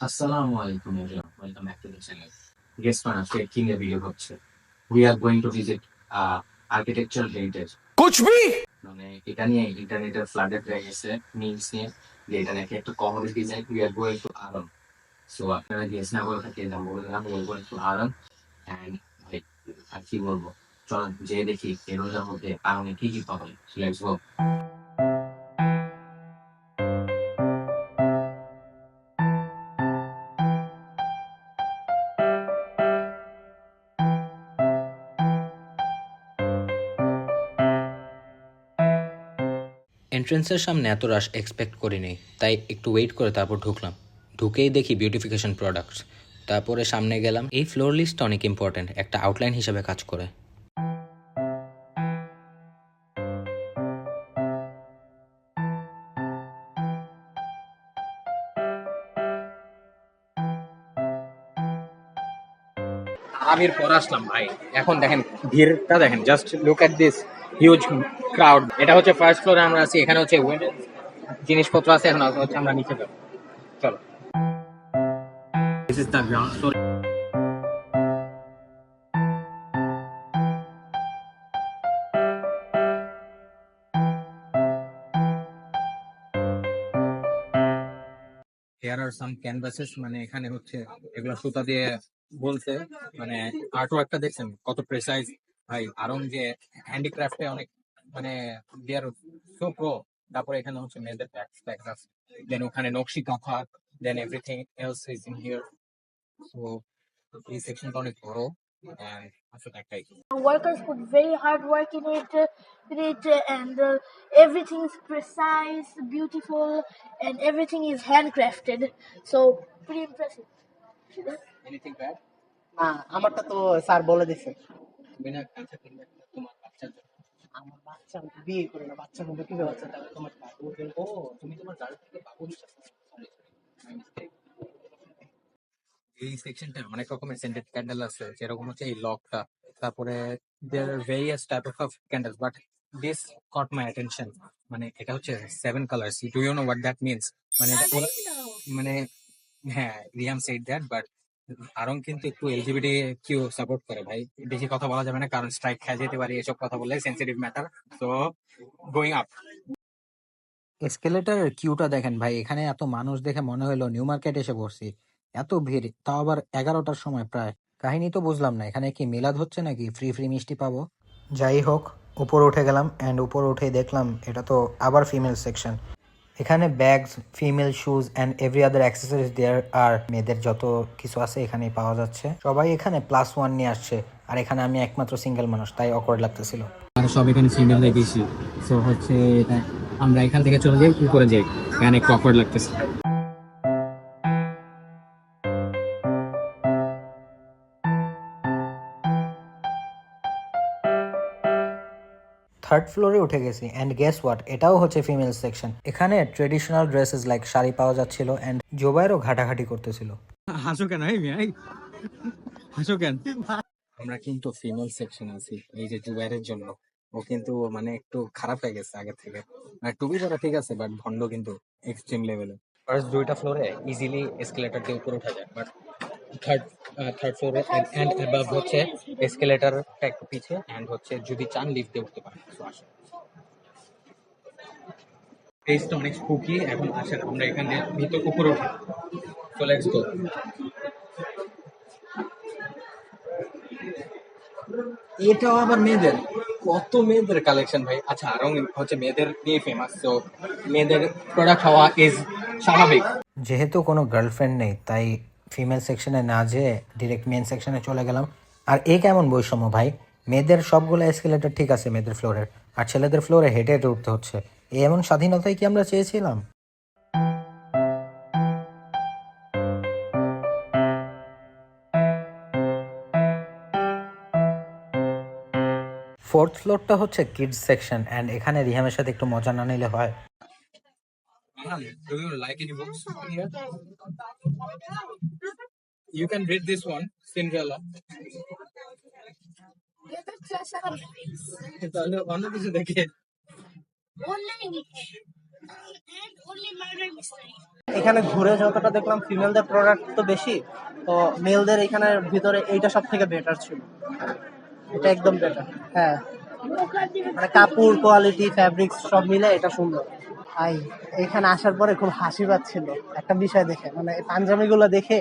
Assalamu alaikum everyone. Welcome back to the channel. Guess what? আজকে কি নিয়ে video হচ্ছে? We are going to visit architectural heritage. कुछ भी মানে এটা নিয়ে ইন্টারনেটের ফ্লাডেড হয়ে গেছে মিমস নিয়ে যে এটা নাকি একটা commodity design. We are going to Aram. So আপনারা গেস না বলে থাকি না বলে দিলাম we are going to Aram and ভাই আর কি বলবো? চলেন যে দেখি এই রোজার মধ্যে আরামে কি কি পাবেন। So let's go. এন্ট্রেন্সের সামনে এত রাশ এক্সপেক্ট করিনি, তাই একটু ওয়েট করে তারপর ঢুকলাম। ঢুকেই দেখি বিউটিফিকেশন প্রোডাক্টস। তারপরে সামনে গেলাম। এই ফ্লোর লিস্টটা অনেক ইম্পর্ট্যান্ট, একটা আউটলাইন হিসেবে কাজ করে। আমির পর আসলাম ভাই। এখন দেখেন ভিড়টা দেখেন, just look at this huge crowd. এটা হচ্ছে ফার্স্ট ফ্লোরে আমরা আছি, এখানে হচ্ছে women's জিনিসপত্র আছে। এখন হচ্ছে আমরা নিচে যাবো, চলো। This is the ground floor. Here are some canvases, মানে এখানে হচ্ছে এগুলো সুতা দিয়ে বলছে, মানে আর্ট ওয়ার্কটা দেখছেন কত প্রেসাইজ ভাই। আরং যে হ্যান্ডিক্রাফটে অনেক, মানে দেয়ার সো প্রো। তারপরে এখানে হচ্ছে মেয়েদের ব্যাগস ট্যাগস আছে, দেন ওখানে nakshi kantha, then everything else is in here. So এই সেকশনটা অনেক বড় and আসলে একটাই। Workers put very hard work in it, and everything is precise, beautiful, and everything is handcrafted. So pretty impressive. Anything bad? না, আমারটা তো স্যার বলে দিছে। তুমি না কাঁথা কিনবে একটা তোমার বাচ্চার জন্য। আমার বাচ্চা, আমি তো বিয়ে করি না, বাচ্চার মধ্যে কিভাবে বাচ্চা? তাহলে তোমার বাবু ও, তুমি তোমার গাড়ি থেকে বাবু নিচ্ছ। এই সেকশনটা অনেক রকমের সেন্টেড ক্যান্ডেল আছে, যেরকম হচ্ছে এই লকটা। তারপরে there are various type of candles, but this caught my attention. মানে এটা হচ্ছে 7 colours. Do you know what that means? মানে মানে হ্যাঁ, Riyam said that, but Aarong কিন্তু একটু এলজিবিটি কিউ সাপোর্ট করে ভাই। বেশি কথা বলা যাবে না, কারণ স্ট্রাইক খেয়ে যেতে পারি এসব কথা বললে, sensitive matter. So going up. এসকেলেটরের কিউটা দেখেন ভাই, এখানে এত মানুষ দেখে মনে হলো নিউ মার্কেট এসে পড়ছি। এত ভিড়, তাও আবার 11টার সময় প্রায়। কাহিনী তো বুঝলাম না, এখানে কি মিলাদ হচ্ছে নাকি ফ্রি ফ্রি মিষ্টি পাবো? যাই হোক, উপরে উঠে গেলাম অ্যান্ড উপরে উঠে দেখলাম এটা তো আবার ফিমেল সেকশন। এখানে bags, female shoes and every other accessories there are মেয়েদের যত কিছু আছে এখানেই পাওয়া যাচ্ছে। সবাই এখানে +1 নিয়ে আসছে, আর এখানে আমি একমাত্র সিঙ্গেল মানুষ, তাই অকওয়ার্ড লাগতেছিল। আর সব এখানে সিঙ্গেল বেশি। সো হচ্ছে এটা, আমরা এখান থেকে চলে যাই, কি করে যাই, এখানে একটু অকওয়ার্ড লাগতেছে। থার্ড ফ্লোরে উঠে গেছি অ্যান্ড গেস হোয়াট, এটাও হচ্ছে ফিমেল সেকশন। এখানে ট্রেডিশনাল ড্রেসেস লাইক শাড়ি পাওয়া যাচ্ছিল অ্যান্ড জোবাইরও ঘাটাঘাটি করতেছিল। হাসো কেন এই মেয়ে, হাসো কেন? আমরা কিন্তু ফিমেল সেকশন আছি এই যে জুবাইরের জন্য। ও কিন্তু মানে একটু খারাপ হয়ে গেছে আগে থেকে। মানে টুপি পরা ঠিক আছে, বাট ভন্ড কিন্তু এক্সট্রিম লেভেলে। ফার্স্ট দুইটা ফ্লোরে ইজিলি এসকেলেটর দিয়ে উপরে উঠা যায়, বাট থার্ড থার্ড ফ্লোরে এন্ড অ্যাবাভ হচ্ছে এসকেলেটরটা একটু পিছে, এন্ড হচ্ছে যদি চান লিফট দিয়ে উঠতে পারেন। So আসেন, প্লেসটা অনেক স্পুকি। এখন আসেন আমরা এখানে ভিতর উপরে উঠি। So let's go. এটাও আবার মেয়েদের, কত মেয়েদের কালেকশন ভাই। আচ্ছা, আরং হচ্ছে মেয়েদের নিয়ে ফেমাস, তো মেয়েদের প্রোডাক্ট হওয়া ইজ স্বাভাবিক। যেহেতু কোনো গার্লফ্রেন্ড নেই, তাই ফিমেল সেকশনে না যেয়ে ডিরেক্ট মেন সেকশনে চলে গেলাম। আর এ কেমন বৈষম্য ভাই, মেয়েদের সবগুলো এসকেলেটর ঠিক আছে মেয়েদের ফ্লোরের, আর ছেলেদের ফ্লোরে হেঁটে হেঁটে উঠতে হচ্ছে। এমন স্বাধীনতাই কি আমরা চেয়েছিলাম? ফোর্থ ফ্লোরটা হচ্ছে কিডস সেকশন অ্যান্ড এখানে রিহামের সাথে একটু মজা না নিলে হয়। Do you like any books here? You can read this one, Cinderella. তাহলে অন্য কিছু দেখে। And only murder mystery. এখানে ঘুরে যতটা দেখলাম ফিমেলদের প্রোডাক্ট তো বেশি, তো মেলদের এখানের ভিতরে এইটা সব থেকে বেটার ছিল, এটা একদম বেটার। হ্যাঁ, You can't even মানে কাপড় কোয়ালিটি ফ্যাব্রিক্স সব মিলে এটা সুন্দর। ভাই এখানে আসার পরে খুব হাসি পাচ্ছিল একটা বিষয় দেখে, মানে পাঞ্জাবিগুলো দেখে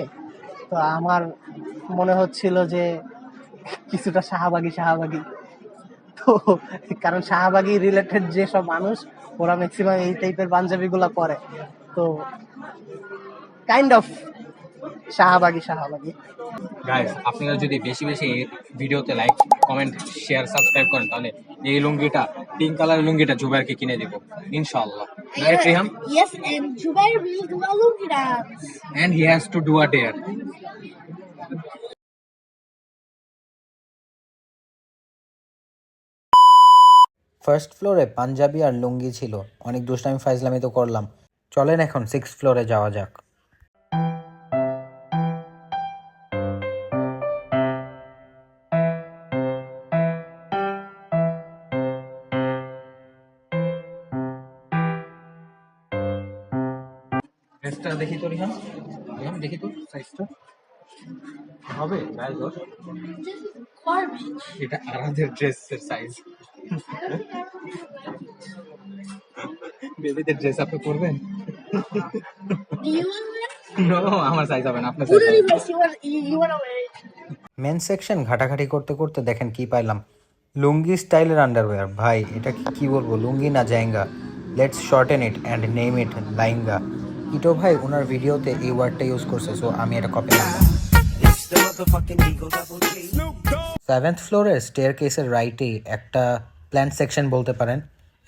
তো আমার মনে হচ্ছিল যে কিছুটা শাহবাগী শাহবাগী। তো কারণ শাহবাগী রিলেটেড যেসব মানুষ ওরা ম্যাক্সিমাম এই টাইপের পাঞ্জাবিগুলো পরে, তো কাইন্ড অফ শাহবাগী শাহবাগী। গাইস আপনারা যদি বেশি বেশি এই ভিডিওতে লাইক কমেন্ট শেয়ার সাবস্ক্রাইব করেন তাহলে এই লুঙ্গিটা পিঙ্ক কালার লুঙ্গিটা জুবাইরকে কিনে দিব ইনশাআল্লাহ। Right Riham? Yes, and Jubair will do a lungi dance. And he has to do a dare. First ফ্লোরে পাঞ্জাবি আর লুঙ্গি ছিল, অনেক দুষ্টামি ফাইজলামি তো করলাম। চলেন এখন 6th ফ্লোরে যাওয়া যাক। ড্রেসটা দেখি তো রিহাম, রিহাম দেখি তো সাইজটা হবে গাইস। This is garbage. এটা আরাদের ড্রেসের সাইজ। বেবিদের ড্রেস আপনি পরবেন? Do you want that? No, আমার সাইজ হবে না, আপনার Put size it reverse. You wanna wear it? Men section ঘাটাঘাটি করতে করতে দেখেন কি পাইলাম, লুঙ্গি স্টাইলের আন্ডারওয়্যার। ভাই এটা কি বলবো, লুঙ্গি না জায়েঙ্গা, let's shorten it and name it লাইঙ্গা। ইটো ভাই ওনার ভিডিওতে এই ওয়ার্ডটা ইউজ করছে, সো আমি এটা কপি করলাম। 7th ফ্লোরের স্টেয়ার কেসের রাইটে একটা প্ল্যান্ট সেকশন বলতে পারেন,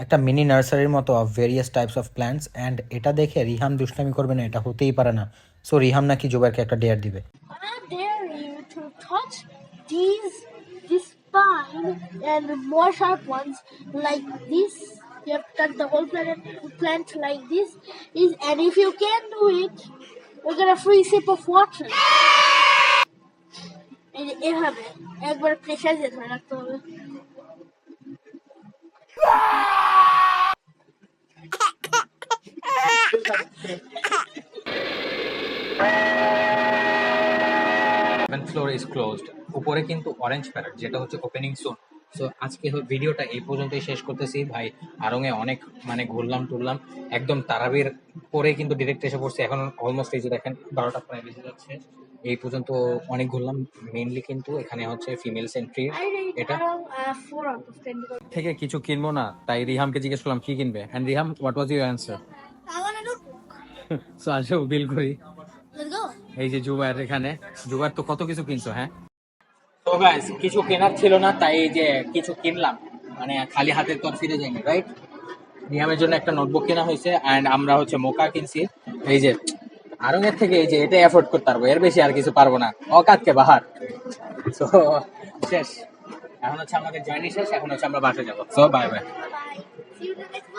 একটা মিনি নার্সারির মতো of various types of plants. And এটা দেখে রিহাম দুষ্টামি করবে না, এটা হতেই পারে না। সো রিহাম নাকি জুবাইরকে একটা ডেয়ার দিবে। I dare you to touch this spine and more sharp ones like this. You have to cut the whole plant like this. And if you can do it, you'll get a free sip of water. এভাবে একবার pressure দিয়ে ধরে রাখতে হবে। Floor is closed. উপরে কিন্তু orange parrot যেটা হচ্ছে ওপেনিং সুন। সো আজকে ভিডিওটা এই পর্যন্তই শেষ করতেছি ভাই। আরঙে অনেক মানে ঘুরলাম টুরলাম, একদম তারাবির পরে কিন্তু ডিরেক্ট এসে পড়ছি। এখন অলমোস্ট এই যে দেখেন 12টা প্রায় বেজে যাচ্ছে। এই পর্যন্ত অনেক ঘুরলাম, মেইনলি কিন্তু এখানে হচ্ছে ফিমেল সেন্ট্রি। I rate এটা 4 out of 10 because থেকে কিছু কিনবো না, তাই রিহামকে জিজ্ঞেস করলাম কি কিনবে। And Riham, what was your answer? I want a notebook. So আসো বিল করি। Let's go. এই যে জুবাইর, এখানে জুবাইর তো কত কিছু কিনছো। হ্যাঁ তো গাইস কিছু কেনার ছিল না, তাই এই যে কিছু কিনলাম, মানে খালি হাতে তো আর ফিরে যায়নি, রাইট? রিহামের জন্য একটা নোটবুক কেনা হয়েছে অ্যান্ড আমরা হচ্ছে মোকা কিনছি। এই যে আরঙের থেকে এই যে এটা এফোর্ড করতে পারবো, এর বেশি আর কিছু পারবো না, অকাতকে বাহার। সো শেষ, এখন হচ্ছে আমাদের জার্নি শেষ, এখন হচ্ছে আমরা বাসে যাবো। So bye bye. Bye. See you in the next one.